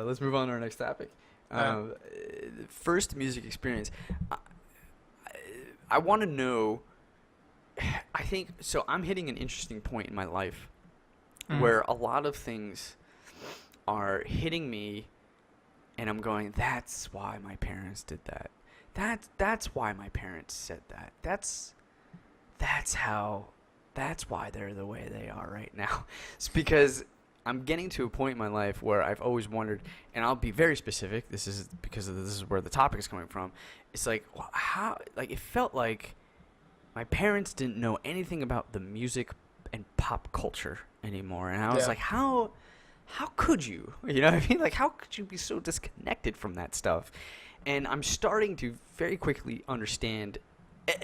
let's move on to our next topic. Um, First music experience. I, I want to know. I think so. I'm hitting an interesting point in my life where a lot of things are hitting me, and I'm going, "That's why my parents did that. That's why my parents said that. That's how. That's why they're the way they are right now." It's because I'm getting to a point in my life where I've always wondered, and I'll be very specific. This is because this is where the topic is coming from. It's like, well, how? Like, it felt like my parents didn't know anything about the music and pop culture anymore, and I was like, how could you? You know what I mean? Like, how could you be so disconnected from that stuff? And I'm starting to very quickly understand.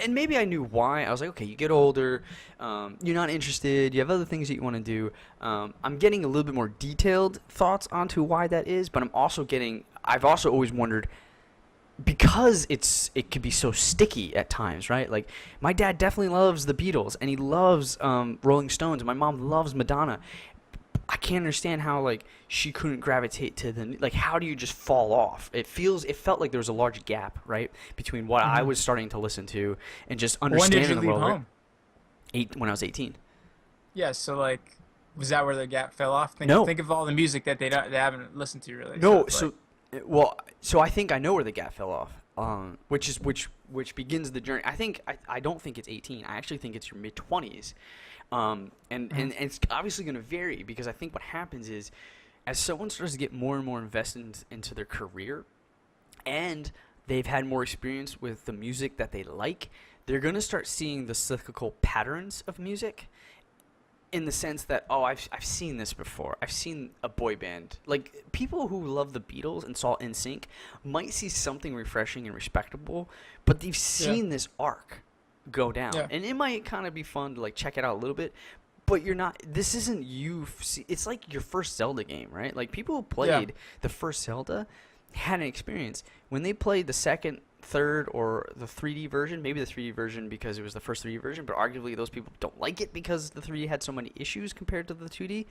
And maybe I knew why. I was like, okay, you get older, you're not interested, you have other things that you want to do. I'm getting a little bit more detailed thoughts onto why that is, but I've also always wondered, because it could be so sticky at times, right? Like, my dad definitely loves the Beatles, and he loves Rolling Stones, and my mom loves Madonna. I can't understand how, like, she couldn't gravitate to like, how do you just fall off? It felt like there was a large gap, right, between what I was starting to listen to and just understanding the world. When did you leave home? When I was 18. Yeah, so like, was that where the gap fell off? No. Think of all the music that they haven't listened to really. No, so so I think I know where the gap fell off. Which begins the journey. I don't think it's 18. I actually think it's your mid 20s. And it's obviously going to vary, because I think what happens is, as someone starts to get more and more invested into their career, and they've had more experience with the music that they like, they're going to start seeing the cyclical patterns of music, in the sense that, oh, I've seen this before. I've seen a boy band. Like, people who love the Beatles and saw NSYNC might see something refreshing and respectable, but they've seen this arc go down. Yeah. And it might kind of be fun to, like, check it out a little bit, but this isn't it's like your first Zelda game, right? Like, people who played the first Zelda had an experience. When they played the second, third, or the 3D version, maybe the 3D version because it was the first 3D version, but arguably those people don't like it because the 3D had so many issues compared to the 2D.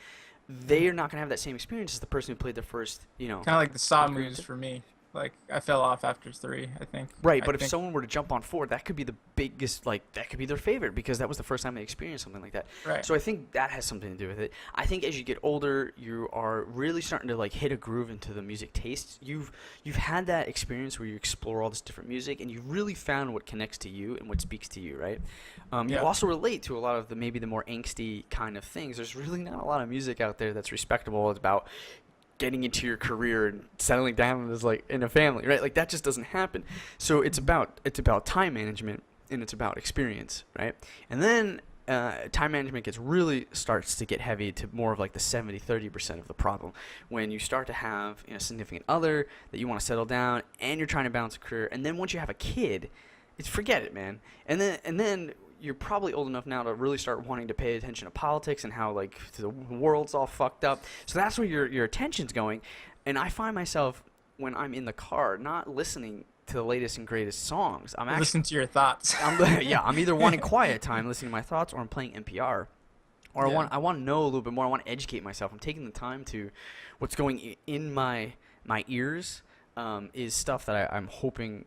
They are not going to have that same experience as the person who played the first, kind of like the Saw movies for me. Like, I fell off after 3, I think. Right, but if someone were to jump on 4, that could be the biggest, like, that could be their favorite, because that was the first time they experienced something like that. Right. So I think that has something to do with it. I think as you get older, you are really starting to, like, hit a groove into the music tastes. You've had that experience where you explore all this different music, and you've really found what connects to you and what speaks to you, right? You also relate to a lot of maybe the more angsty kind of things. There's really not a lot of music out there that's respectable. It's about getting into your career and settling down as, like, in a family, right? Like, that just doesn't happen. So it's about time management, and it's about experience, right? And then time management starts to get heavy to more of, like, the 70-30% of the problem, when you start to have, a significant other that you want to settle down, and you're trying to balance a career, and then once you have a kid, forget it, man. And then you're probably old enough now to really start wanting to pay attention to politics and how, like, the world's all fucked up. So that's where your attention's going. And I find myself, when I'm in the car, not listening to the latest and greatest songs. I'm actually listen to your thoughts. I'm either wanting quiet time, listening to my thoughts, or I'm playing NPR. Or I want to know a little bit more. I want to educate myself. I'm taking the time to what's going in my ears is stuff that I'm hoping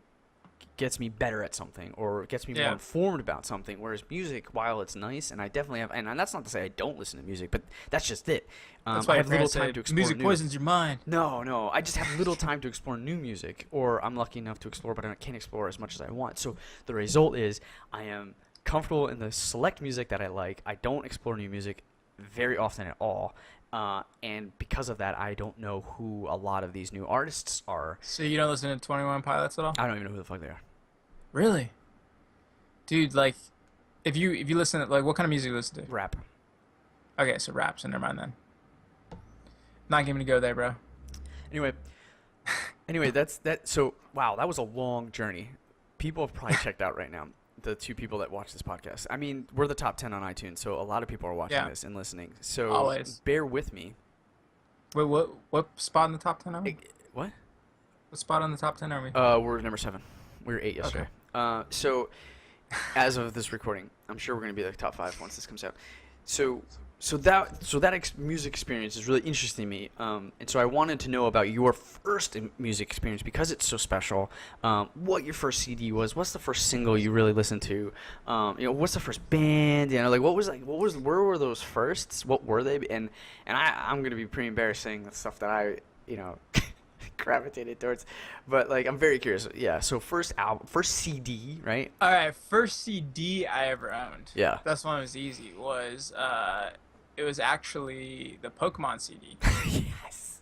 gets me better at something, or gets me more informed about something. Whereas music, while it's nice, and I definitely have, and that's not to say I don't listen to music, but that's just it. That's why I have little time to explore music poisons your mind. No, I just have little time to explore new music, or I'm lucky enough to explore, but I can't explore as much as I want. So the result is I am comfortable in the select music that I like. I don't explore new music very often at all. And because of that, I don't know who a lot of these new artists are. So you don't listen to 21 Pilots at all? I don't even know who the fuck they are. Really? Dude, like, if you listen to, like, what kind of music you listen to? Rap. Okay, so rap, so never mind then. Not giving to go there, bro. Anyway, so, wow, that was a long journey. People have probably checked out right now, the 2 people that watch this podcast. I mean, we're the top 10 on iTunes, so a lot of people are watching this and listening. So always bear with me. Wait, what spot in the top 10 are we? What? What spot on the top 10 are we? We're number 7. We were 8 yesterday. Okay. So, as of this recording, I'm sure we're going to be like top 5 once this comes out. So, music experience is really interesting to me, and so I wanted to know about your first music experience because it's so special. What your first CD was? What's the first single you really listened to? What's the first band? Like where were those firsts? What were they? And I'm gonna be pretty embarrassed saying the stuff that I gravitated towards, but like I'm very curious. Yeah. So first album, first CD, right? All right, first CD I ever owned. Yeah. That's one that was easy. It was actually the Pokemon CD. Yes.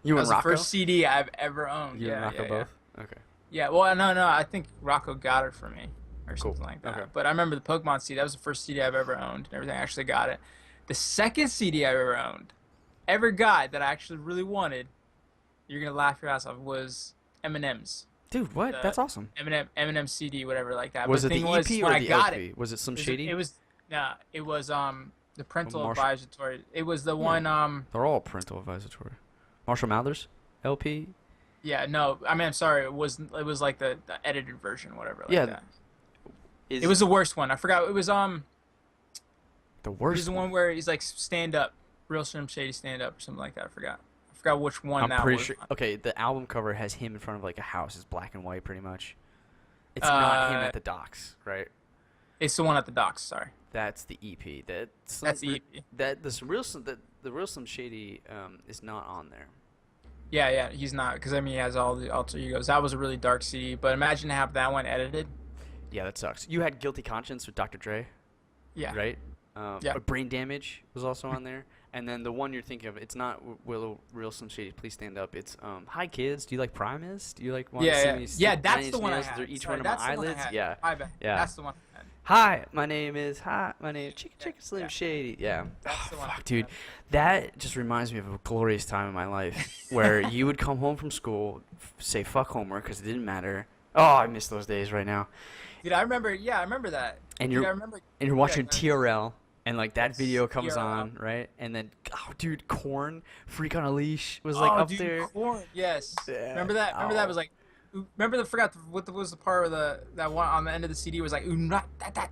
You That and was the Rocco? first CD I've ever owned. You and Yeah, Rocco yeah, both? Okay. yeah. Well, no. I think Rocco got it for me or Cool. something like that. Okay. But I remember the Pokemon CD. That was the first CD I've ever owned and everything. I actually got it. The second CD I ever owned, ever got that I actually really wanted, you're gonna laugh your ass off, was Eminem's. Dude, what? The That's awesome. Eminem CD, whatever like that. Was But it the thing EP when or I the got LP? Was it Slim it was, Shady? it was nah, it was the parental Marshall- advisory. It was the Yeah. one They're all parental advisory. Marshall Mathers? LP? yeah, no, I mean I'm sorry, it was like the edited version, whatever like Yeah. that. It was the worst one. I forgot. It was the it worst was the one where he's like stand up, real Slim Shady stand up or something like that. I forgot which one I'm that pretty was. sure. Okay, the album cover has him in front of like a house. It's black and white, pretty much. It's not him at the docks, right? It's the one at the docks, sorry. That's the EP. That's the EP. The real Slim Shady is not on there. Yeah, he's not, because I mean he has all the alter egos. That was a really dark CD, but imagine to have that one edited. Yeah, that sucks. You had Guilty Conscience with Dr. Dre, Yeah. right? Yeah. Brain Damage was also on there. And then the one you're thinking of, it's not Real Slim Shady, Please Stand Up. It's Hi Kids, do you like Primus? Do you like want to see me Yeah, stick that's Nine the Inch one I Nails had. through each Sorry, one of my that's the one I eyelids? had. Yeah. My bad. Yeah. That's the one I had. Hi, my name is Chicken Slim Yeah. Shady. Yeah. That's the one I Fuck, had. dude. That just reminds me of a glorious time in my life where you would come home from school, say fuck homework because it didn't matter. Oh, I miss those days right now. Dude, I remember that. And Dude, you're I remember and you're watching yeah, TRL, and like that Yes, video comes TRL. on, right? And then, oh, dude, Korn, Freak on a Leash was like oh, up dude, there. Korn, yes. Yeah. Remember that? Remember that Oh. was like. Remember what was the part where that one on the end of the CD was like ooh not that.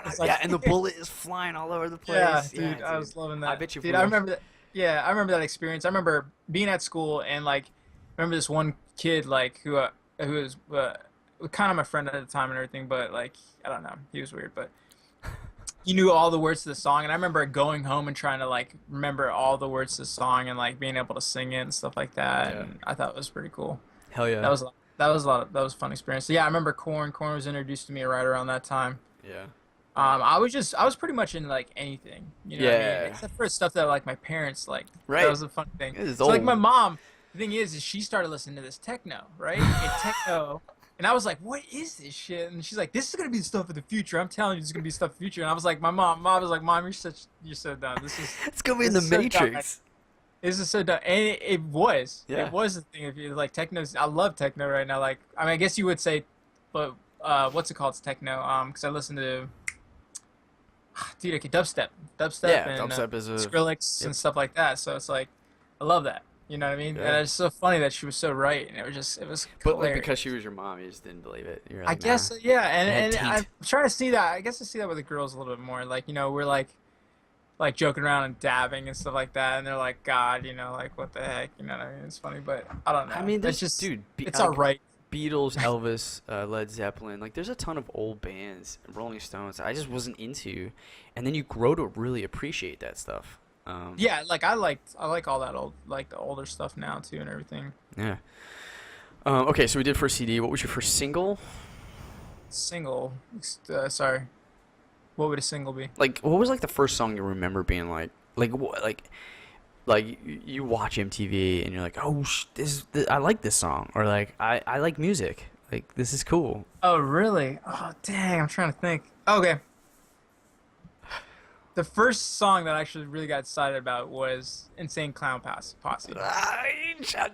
It's like- Yeah, and the bullet is flying all over the place. Yeah, dude, I was loving that. I bet you. Dude, I remember that. Yeah, I remember that experience. I remember being at school and like, remember this one kid like who was kind of my friend at the time and everything, but like I don't know, he was weird, but he knew all the words to the song, and I remember going home and trying to like remember all the words to the song and like being able to sing it and stuff like that. Yeah. And I thought it was pretty cool. Hell yeah. That was a fun experience. So, yeah, I remember Korn. Korn was introduced to me right around that time. Yeah. I was pretty much into like anything, you know what I Yeah. mean? Except for stuff that like my parents like. Right. That was a fun thing. It is So like old. my mom, the thing is she started listening to this techno, right? And techno, and I was like, what is this shit? And she's like, this is gonna be the stuff of the future. I'm telling you, this is gonna be stuff of the future. And I was like, mom was like, Mom, you're so dumb. This is It's gonna be in the this is so dumb. Matrix. This is so dumb. And it was. Yeah. It was the thing. If you like techno's, I love techno right now. Like, I mean, I guess you would say, but what's it called? It's techno. Because I listen to, dude, okay, dubstep, Yeah, and dubstep is a. Skrillex Yep. and stuff like that. So it's like, I love that. You know what I mean? Yeah. And it's so funny that she was so right, and it was But like hilarious. because she was your mom, you just didn't believe it. You're I like, guess nah. yeah, It and had I'm teeth. trying to see that. I guess I see that with the girls a little bit more. Like we're like joking around and dabbing and stuff like that, and they're like, God, like what the heck, you know what I mean? It's funny, but I don't know. I mean, it's there's just dude. it's like, all right. Beatles, Elvis, Led Zeppelin. Like, there's a ton of old bands, Rolling Stones. I just wasn't into, and then you grow to really appreciate that stuff. Yeah, like I like all that old like the older stuff now too and everything. Yeah. Okay, so we did first CD. What was your first single? Single, sorry, what would a single be? Like, what was like the first song you remember being like you watch MTV and you're like, oh, I like this song, or like I like music. Like, this is cool. Oh really? Oh dang, I'm trying to think. Okay. The first song that I actually really got excited about was Insane Clown Posse.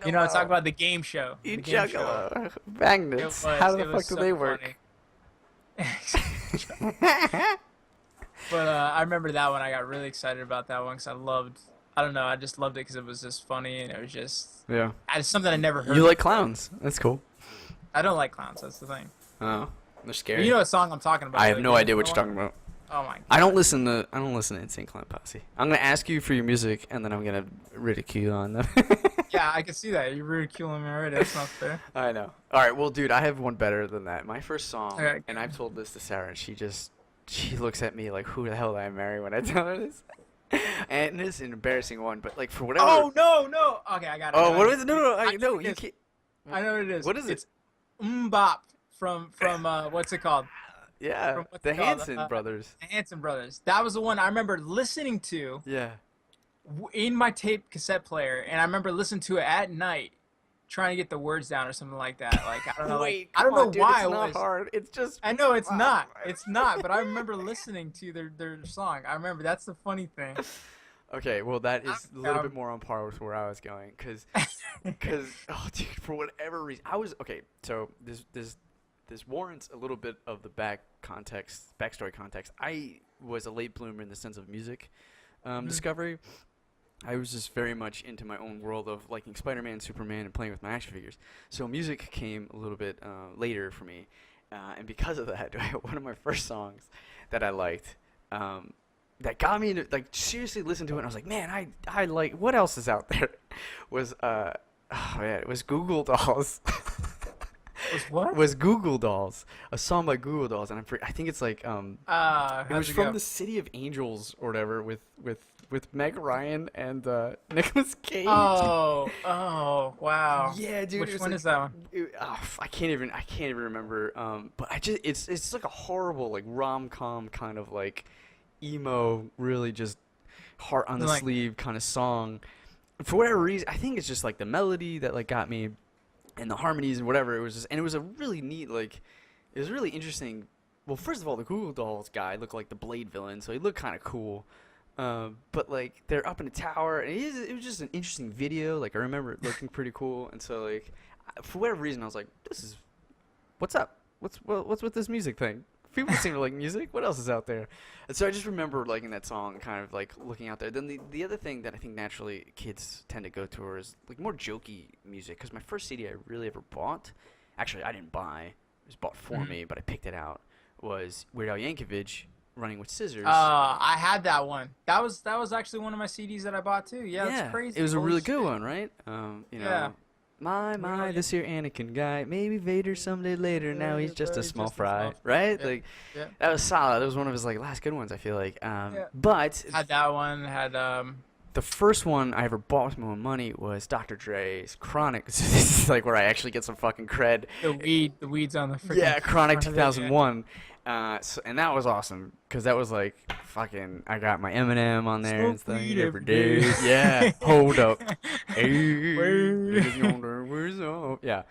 You know, I talk about the game show. You the game show. juggalo. Magnets. It was- How the it fuck was do so they work? funny. But I remember that one. I got really excited about that one because I don't know, I just loved it because it was just funny and it was just Yeah. it's something I never heard. You like clowns. That's cool. I don't like clowns. That's the thing. Oh, they're But scary. you know what song I'm talking about? I have right? no You idea know what you're the talking about. Oh my I don't god. listen to Insane Clown Posse. I'm gonna ask you for your music, and then I'm gonna ridicule you on them. Yeah, I can see that. You're ridiculing me already. That's not fair. I know. All right, well, dude, I have one better than that. My first song, Okay. and I've told this to Sarah, and she looks at me like, "Who the hell did I marry?" When I tell her this. And this is an embarrassing one, but like for whatever. Oh no, no. Okay, I got it. I Oh, got what it. is it? No, I know no, what it you is. can't. I know what it is. What is it? It's Mbop from what's it called? Yeah, From what's the it called? Hanson brothers. The Hanson Brothers. That was the one I remember listening to Yeah. in my tape cassette player, and I remember listening to it at night, trying to get the words down or something like that. Like I don't know, Wait, I don't come know on, dude, why it's it not was. hard. It's just. I know it's Wow. not. It's not. But I remember listening to their song. I remember that's the funny thing. Okay, well, that is a little bit Um, more on par with where I was going, oh, dude, for whatever reason, I was okay. So this warrants a little bit of the backstory context. I was a late bloomer in the sense of music discovery. I was just very much into my own world of liking Spider-Man, Superman, and playing with my action figures. So music came a little bit later for me, and because of that, one of my first songs that I liked. That got me into, like, seriously listened to it, and I was like, man, I like, what else is out there? Was oh man, it was Google Dolls. Was what? Was Google Dolls, a song by Google Dolls, and I think it's like it was How's it from go? the City of Angels or whatever with Meg Ryan and Nicolas Cage. Oh, wow. Yeah, dude. Which it was one like, is that one? I can't even remember. But it's like a horrible like rom-com kind of like emo, really just heart on the Like, sleeve kind of song. For whatever reason, I think it's just like the melody that like got me, and the harmonies and whatever. It was just, and it was a really neat like, it was really interesting. Well, first of all, the Google Dolls guy looked like the Blade villain, so he looked kind of cool. But like they're up in a tower, and it was just an interesting video. Like I remember it looking pretty cool, and so like for whatever reason, I was like, "This is what's up? What's with this music thing? People seem to like music. What else is out there?" And so I just remember liking that song, kind of like looking out there. Then the other thing that I think naturally kids tend to go towards like more jokey music. Because my first CD I really ever bought, actually I didn't buy, it was bought for me, but I picked it out. Was Weird Al Yankovic, Running with Scissors. I had that one. That was actually one of my CDs that I bought too. Yeah, that's crazy. It was a Holy really good shit. one, right? You know, Yeah. my, this here Anakin guy, maybe Vader someday later. Now he's just a small fry, right? Yeah. Like Yeah. that was solid. That was one of his like last good ones, I feel like. Yeah. But Had that one. Had the first one I ever bought with my own money was Dr. Dre's Chronic. This is like where I actually get some fucking cred. the weeds on the freaking Yeah, Chronic front of it, yeah. 2001. And that was awesome because that was like fucking. I got my Eminem on there and Smoke stuff weed every every day. day. Yeah, hold up. Hey, Word. niggas yonder, where's up? Yeah,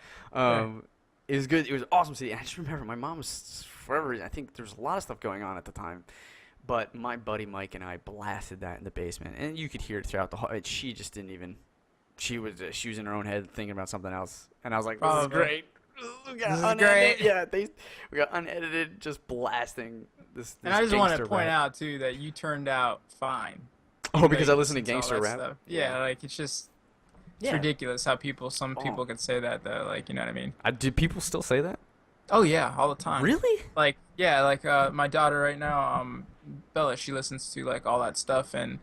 it was good. It was awesome to see. And I just remember my mom was for whatever reason. I think there was a lot of stuff going on at the time, but my buddy Mike and I blasted that in the basement, and you could hear it throughout the whole. She just didn't even. She was in her own head thinking about something else, and I was like, "This is Probably. great." We got This is unedited- great. Yeah, we got unedited, just blasting this. And I just want to gangster point rap. out too that you turned out fine. Oh, because I Like, listen to since all gangster that rap. stuff. Yeah, like it's just it's Yeah. ridiculous how some Oh. people could say that though. Like you know what I mean? Do people still say that? Oh yeah, all the time. Really? Like yeah, like my daughter right now, Bella, she listens to like all that stuff and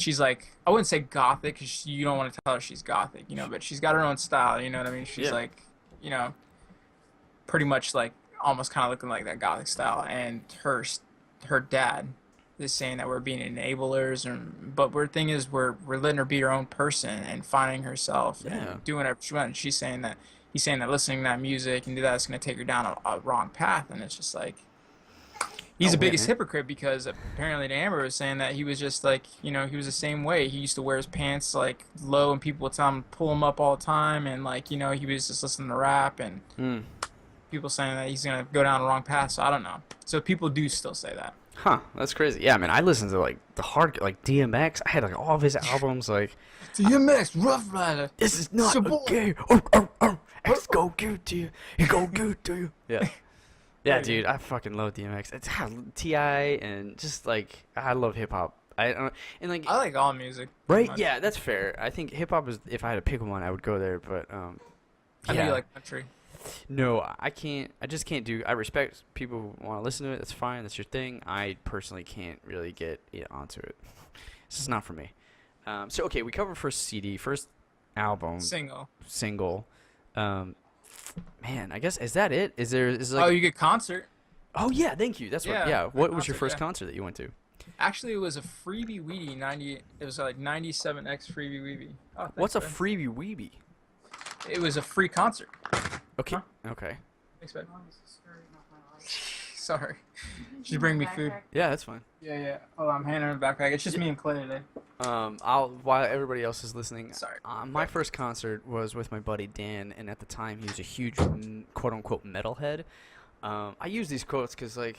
she's like I wouldn't say gothic because you don't want to tell her she's gothic, you know, but she's got her own style. You know what I mean? She's Yeah. like, you know, pretty much like almost kind of looking like that gothic style. And her dad is saying that we're being enablers, but the thing is we're letting her be her own person and finding herself Yeah. and doing whatever she wants. She's saying that he's saying that listening to that music and do that is going to take her down a wrong path, and it's just like he's Oh, the biggest man. hypocrite because apparently Amber was saying that he was just like, you know, he was the same way. He used to wear his pants like low and people would tell him to pull him up all the time, and like, you know, he was just listening to rap and Hmm. people saying that he's going to go down the wrong path. So I don't know. So people do still say that. Huh? That's crazy. Yeah, man. I listened to like the hard, like DMX. I had like all of his albums. Like, DMX, Rough Rider. this is not It's your boy. okay. X go good to you. He go good to you. Yeah. Yeah, dude. I fucking love DMX. It's Ti and just like I love hip hop. And like I like all music. pretty right. much. Yeah, that's fair. I think hip hop is. If I had to pick one, I would go there. But I know yeah. you like country. No, I can't. I just can't do. I respect people who want to listen to it. That's fine. That's your thing. I personally can't really get onto it. This is not for me. So okay, we covered first CD, first album, single. Um, Man, I guess is that it? Is Oh, like? you get concert. Oh yeah, thank you. That's what. Yeah, Yeah. a What was your concert. first Yeah. concert that you went to? Actually, it was a freebie weebie 90. It was like 97X freebie weebie. Oh, What's thanks, a man. freebie weebie? It was a free concert. Okay. Huh? Okay. Thanks, babe. Sorry. Should you bring me food? Yeah, that's fine. Yeah. Oh, I'm handing her the backpack. It's just me and Clay today. While everybody else is listening, Sorry. my first concert was with my buddy Dan, and at the time he was a huge quote unquote metalhead. I use these quotes because like,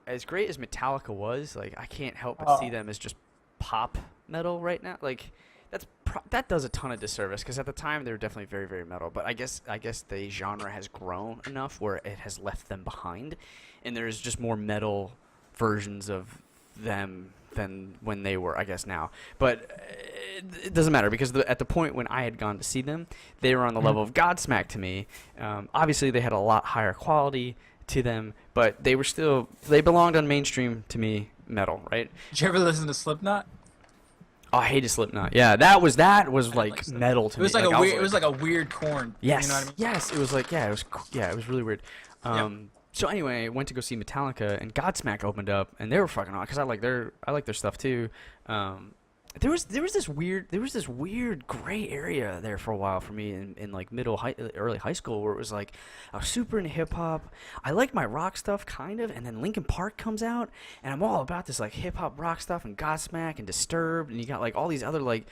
as great as Metallica was, like I can't help but see them as just pop metal right now. Like that does a ton of disservice because at the time they were definitely very very metal. But I guess the genre has grown enough where it has left them behind, and there's just more metal versions of them than when they were, I guess, now. But it doesn't matter because at the point when I had gone to see them, they were on the level of Godsmack to me. Obviously, they had a lot higher quality to them, but they belonged on mainstream to me metal, right? Did you ever listen to Slipknot? Oh, I hated Slipknot. Yeah, that was like metal to me. It was like I a weird. It was like a weird corn. Yes. You know what I mean? Yes. It was like it was really weird. So anyway, I went to go see Metallica, and Godsmack opened up, and they were fucking on because I like their stuff too. There was this weird gray area there for a while for me in like early high school where it was like I was super into hip hop. I liked my rock stuff kind of, and then Linkin Park comes out, and I'm all about this like hip hop rock stuff and Godsmack and Disturbed, and you got like all these other like,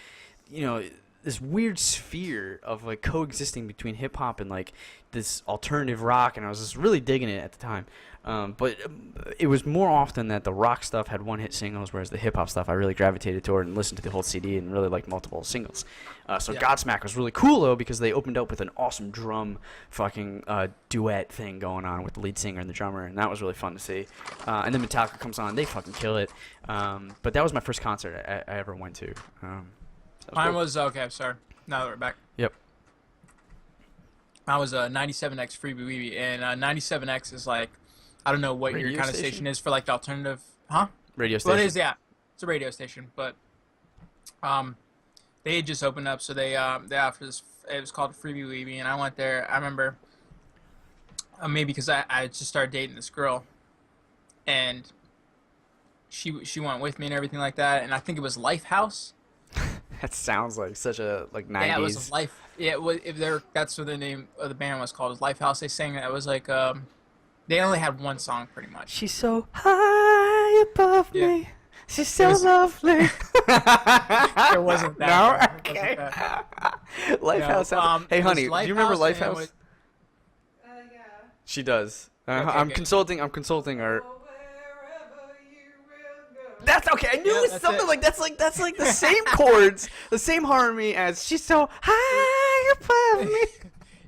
this weird sphere of like coexisting between hip hop and like this alternative rock, and I was just really digging it at the time. But it was more often that the rock stuff had one-hit singles, whereas the hip-hop stuff I really gravitated toward and listened to the whole CD and really liked multiple singles. Godsmack was really cool, though, because they opened up with an awesome drum fucking duet thing going on with the lead singer and the drummer, and that was really fun to see. And then Metallica comes on, they fucking kill it. But that was my first concert I ever went to. Mine was okay. I'm sorry. Now that we're back. Yep. I was a 97X freebie weebie, and 97X is like, I don't know what Radio your kind of station? station is for like the alternative, huh? Radio station. Well, it is, yeah. It's a radio station, but they had just opened up, so they offered this. It was called Freebie Weebie, and I went there. I remember maybe because I just started dating this girl, and she went with me and everything like that, and I think it was Lifehouse. That sounds like such a 90s. Yeah, it was Life. Yeah, it was, that's what the name of the band was called. It was Lifehouse. They sang that. It was like they only had one song pretty much. She's so high above me. She's so lovely. It wasn't that. No? It wasn't that. Lifehouse. Hey, honey, do you remember Lifehouse? Yeah. She does. Okay, I'm good. consulting her. Wherever you will go. That's okay. I knew it was that's something it. like that's like the same chords, the same harmony as she's so high above me.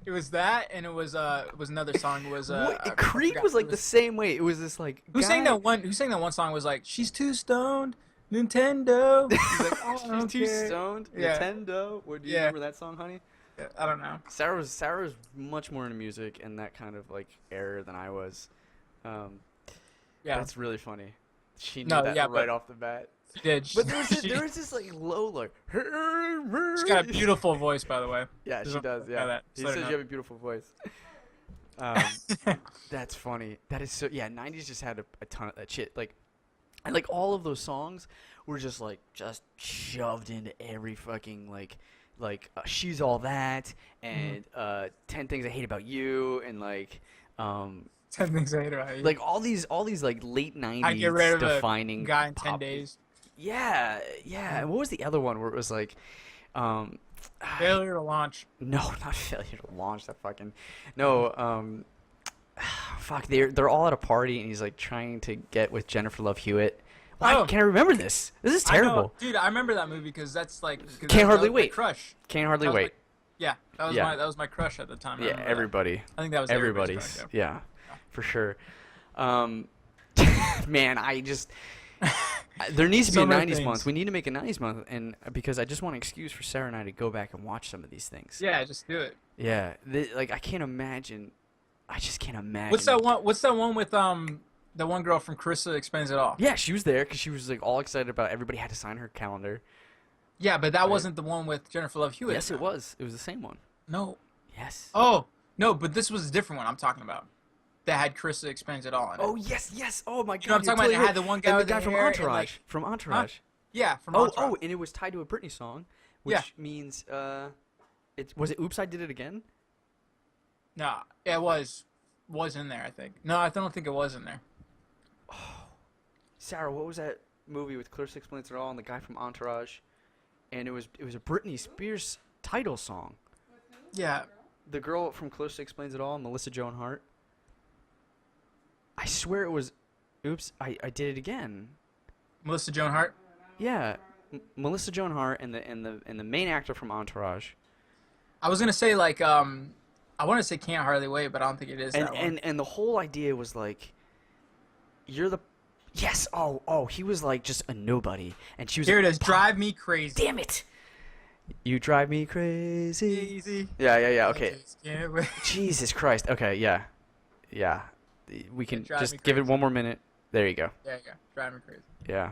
It was that, and it was another song. It was Creek was like the same way. It was this like Who guy- sang that one? Who sang that one song? Was like, she's too stoned, Nintendo. He's like, oh, I don't She's too care. stoned. Yeah. Nintendo. Do you Yeah. remember that song, honey? I don't know. Sarah was much more into music and that kind of like era than I was. Yeah, That's really funny. She knew No, that yeah, right but- off the bat. she did. But there was this like low like. She's got a beautiful voice, by the way. Yeah, she does. Yeah, that. he So says no. you have a beautiful voice. That's funny. That is so. Yeah, '90s just had a ton of that shit. Like, and like all of those songs were just shoved into every fucking She's All That and 10 Things I Hate About You and 10 things I hate about you. like all these like late '90s I get rid of defining a guy in 10 pop- days. Yeah. And what was the other one where it was like, Failure to launch. no, not Failure to Launch. That fucking no. Fuck. They're all at a party and he's like trying to get with Jennifer Love Hewitt. Why Oh. can't I remember this? This is I know. terrible. Dude. I remember that movie because that's like. Can't Hardly that was my Wait. Crush. Can't hardly That was wait. Yeah, that was Yeah. that was my crush at the time. I Yeah, remember that. everybody. I think that was Everybody's. crush, Yeah, for sure. Man, I just There needs to be a Summer 90s month. things. We need to make a 90s month, and because I just want an excuse for Sarah and I to go back and watch some of these things. Yeah, just do it. Yeah, like I can't imagine. I just can't imagine. What's that one with the one girl from Carissa Explains It All? Yeah, she was there because she was like all excited about everybody had to sign her calendar. Yeah, but that Right. wasn't the one with Jennifer Love Hewitt. Yes, it was. It was the same one. No. Yes. Oh no, but this was a different one I'm talking about. That had Carissa Explains It All in it. Oh yes, yes. Oh my God. You know what I'm talking about? totally They right. had the one guy And with the guy the from hair and, Entourage. like- From Entourage. Yeah, from Oh, Entourage. oh, and it was tied to a Britney song, which Yeah. means was it "Oops, I Did It Again"? No, it was in there. I think. No, I don't think it was in there. Sarah, what was that movie with Clarissa Explains It All and the guy from Entourage? And it was a Britney Spears title song. Yeah, The girl from Clarissa Explains It All, Melissa Joan Hart. I swear it was "Oops, I Did It Again." Melissa Joan Hart. Yeah, Melissa Joan Hart and the main actor from Entourage. I was gonna say like I want to say Can't Hardly Wait, but I don't think it is And that one. and the whole idea was like, you're the yes. Oh, he was like just a nobody, and she was Here it a is. pop- Drive Me Crazy. Damn it! You drive me crazy. Easy. Yeah. Okay. I just can't wait. Jesus Christ. Okay. Yeah. We can drive me just give it crazy. one more minute. There you go. There you go. Drive Me Crazy. Yeah.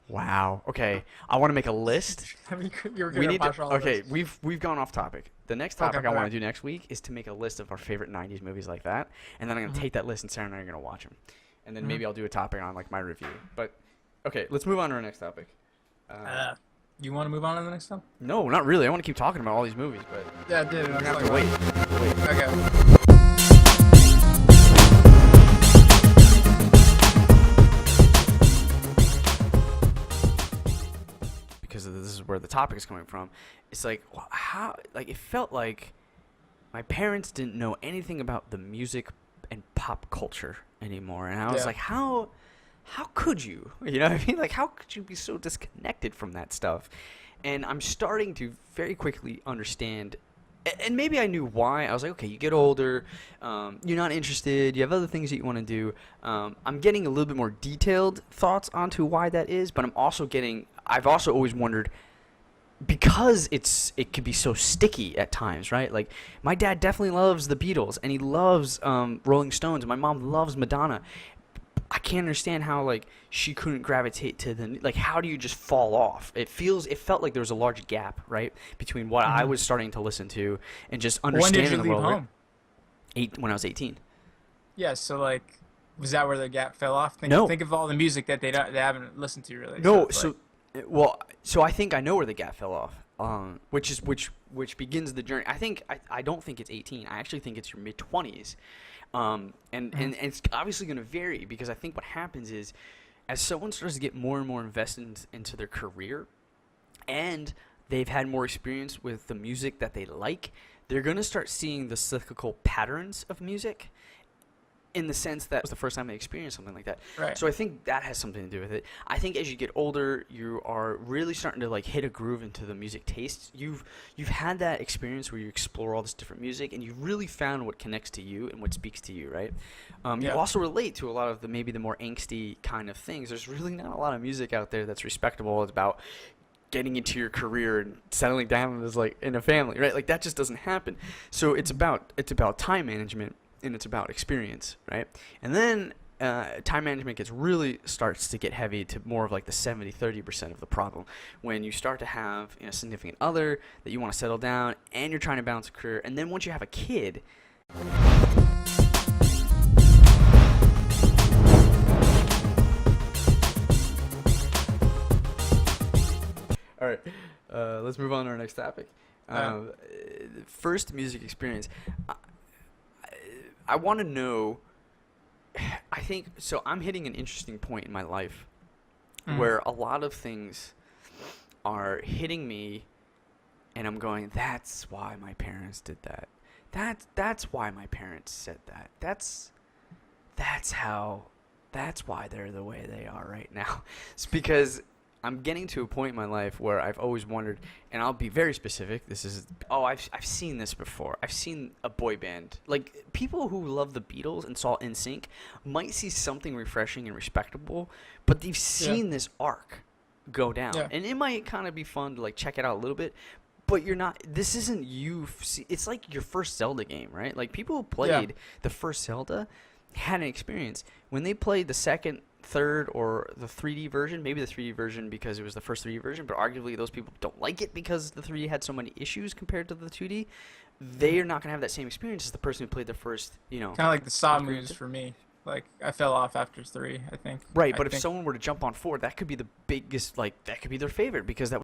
Wow. Okay. I want to make a list. I mean, you were We gonna need watch to. all of Okay, this. we've gone off topic. The next Okay, topic I want alright. to do next week is to make a list of our favorite '90s movies like that, and then I'm gonna Mhm. take that list and Sarah and I are gonna watch them, and then Mhm. maybe I'll do a topic on like my review. But okay, let's move on to our next topic. You want to move on to the next one? No, not really. I want to keep talking about all these movies, but Yeah, dude. we're gonna have to wait. Okay. Because this is where the topic is coming from. It's like how like it felt like my parents didn't know anything about the music and pop culture anymore, and I was Yeah. like, how could you? You know what I mean? Like, how could you be so disconnected from that stuff? And I'm starting to very quickly understand. And maybe I knew why. I was like, okay, you get older, you're not interested, you have other things that you want to do. I'm getting a little bit more detailed thoughts onto why that is, but I've also always wondered, because it could be so sticky at times, right? Like, my dad definitely loves the Beatles, and he loves Rolling Stones, and my mom loves Madonna. I can't understand how like she couldn't gravitate to like how do you just fall off? It felt like there was a large gap, right, between what I Mhm. was starting to listen to and just When understanding did you the leave world. right? home? When I was 18. Yeah. So like, was that where the gap fell off? No. Think of all the music that they haven't listened to really. No, it's so like- so I think I know where the gap fell off. Which begins the journey. I don't think it's 18. I actually think it's your mid 20s. And it's obviously going to vary because I think what happens is as someone starts to get more and more invested into their career and they've had more experience with the music that they like, they're going to start seeing the cyclical patterns of music in the sense that it was the first time they experienced something like that. Right. So I think that has something to do with it. I think as you get older, you are really starting to like hit a groove into the music tastes. You've had that experience where you explore all this different music, and you've really found what connects to you and what speaks to you, right? You Yeah. also relate to a lot of maybe the more angsty kind of things. There's really not a lot of music out there that's respectable. It's about getting into your career and settling down as like in a family, right? Like that just doesn't happen. So it's about time management. And it's about experience, right? And then time management starts to get heavy to more of like the 70-30% of the problem. When you start to have a significant other that you want to settle down, and you're trying to balance a career, and then once you have a kid. All right, let's move on to our next topic. First music experience. I want to know. I think so. I'm hitting an interesting point in my life Mhm. where a lot of things are hitting me, and I'm going, "That's why my parents did that. That's why my parents said that. That's why they're the way they are right now." It's because I'm getting to a point in my life where I've always wondered, and I'll be very specific. I've seen this before. I've seen a boy band. Like, people who love the Beatles and saw NSYNC might see something refreshing and respectable, but they've seen this arc go down. Yeah. And it might kind of be fun to, like, check it out a little bit, but you're not, this isn't you. It's like your first Zelda game, right? Like, people who played the first Zelda had an experience. When they played the second, third, or the 3D version, maybe the 3D version because it was the first 3D version, but arguably those people don't like it because the 3D had so many issues compared to the 2D. They are not going to have that same experience as the person who played the first, Kind of like the Saw movies for me. Like, I fell off after 3, I think. Right, but I if think. someone were to jump on 4, that could be the biggest, like, that could be their favorite because that